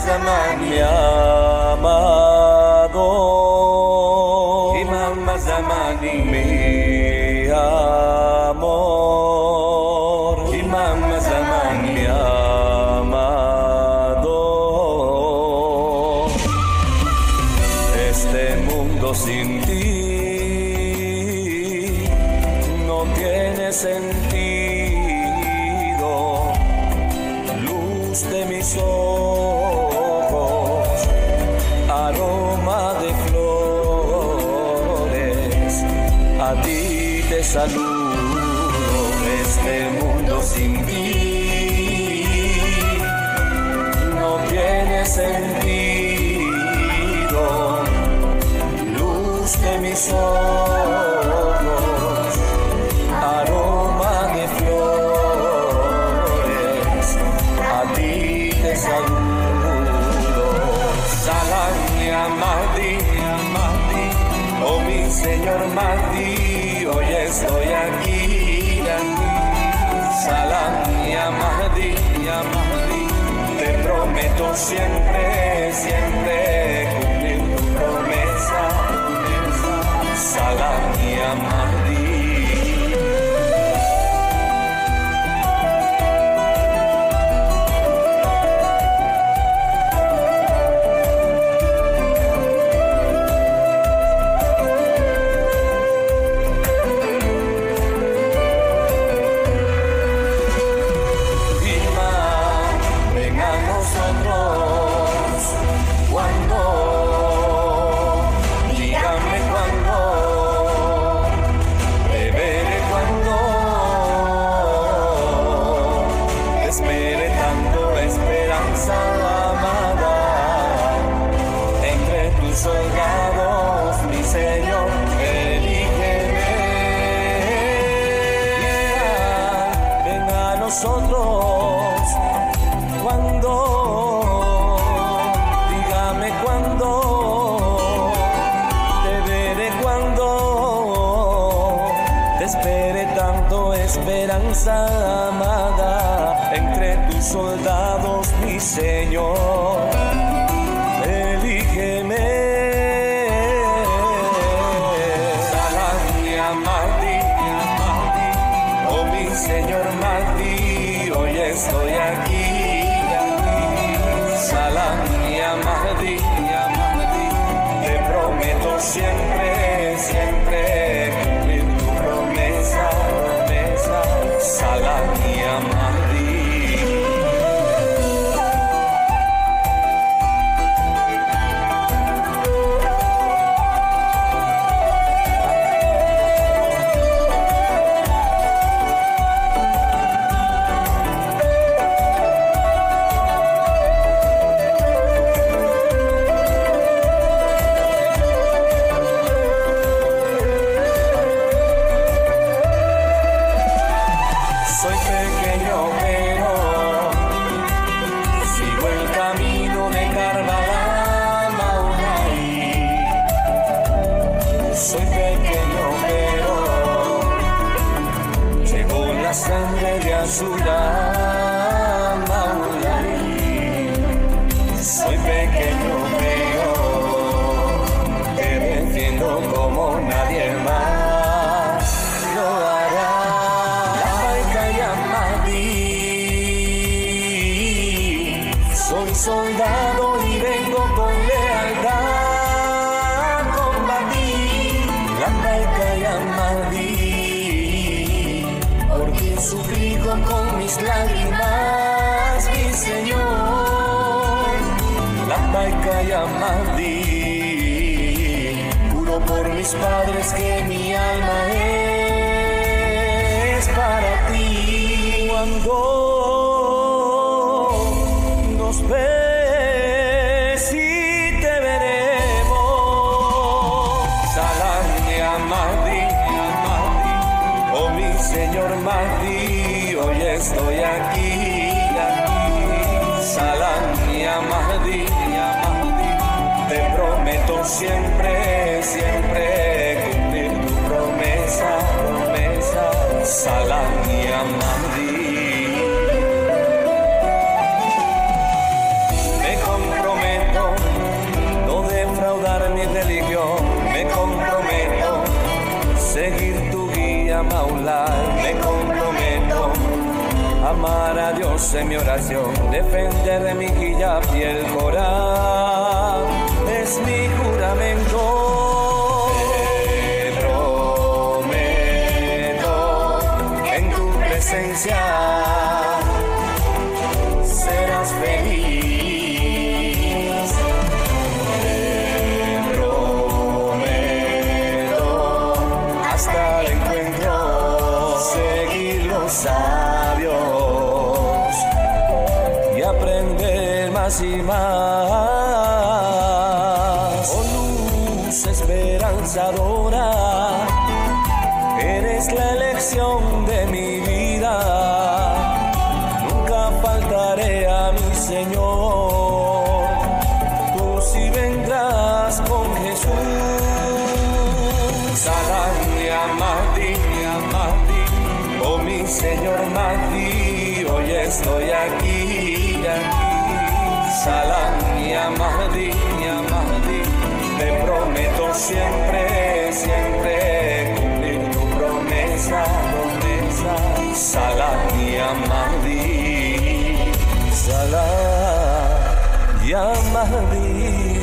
Zaman, mi amado, Imam Zamani, mi amor, Imam Zamani, mi amado. Este mundo sin ti no tiene sentido. Luz de mis ojos, aroma de flores, a ti te saludo. Este mundo sin ti no tiene sentido. Luz de mis ojos, aroma de flores, a ti te saludo. Salam ya Mahdi, oh mi Señor Mahdi, hoy estoy aquí. Salam ya Mahdi, te prometo siempre, siempre cumplir tu promesa. Salam ya Mahdi. Soldados, mi Señor, elígeme. Ven a nosotros cuando, dígame cuándo, te veré cuando, te espere tanto, esperanza amada, entre tus soldados, mi Señor, elígeme. Señor Mahdi, hoy estoy aquí. Salam ya Mahdi, te prometo siempre, siempre cumplir tu promesa. Salam ya Mahdi. Soy pequeño pero sigo el camino de Karbala, Maulay. Soy pequeño pero llevo la sangre de Asura, Maulay. Soy pequeño pero te defiendo como nadie más lo hará. Soy soldado y vengo con lealtad a combatir. La Labbaika ya Mahdi, por quien suplico con mis lágrimas, mi Señor. La Labbaika ya Mahdi, juro por mis padres que mi alma es para ti. Cuando nos ves y te veremos. Salam ya Mahdi, oh mi Señor Mahdi, hoy estoy aquí. Salam ya Mahdi, te prometo siempre, siempre cumplir tu promesa. Salam ya Mahdi. Me amar a Dios en mi oración, defender de mi guía fiel Corán, es mi juramento. Te prometo en tu presencia serás feliz. Te prometo hasta el encuentro seguir los sabios y aprender más y más. Oh luz esperanzadora, eres la elección de mi vida. Nunca faltaré a mi Señor, tú sí vendrás con Jesús. Salam ya Mahdi, oh mi Señor Mahdi, hoy estoy aquí. Salam ya Mahdi, te prometo siempre, siempre cumplir tu promesa. Salam ya Mahdi, Salam ya Mahdi.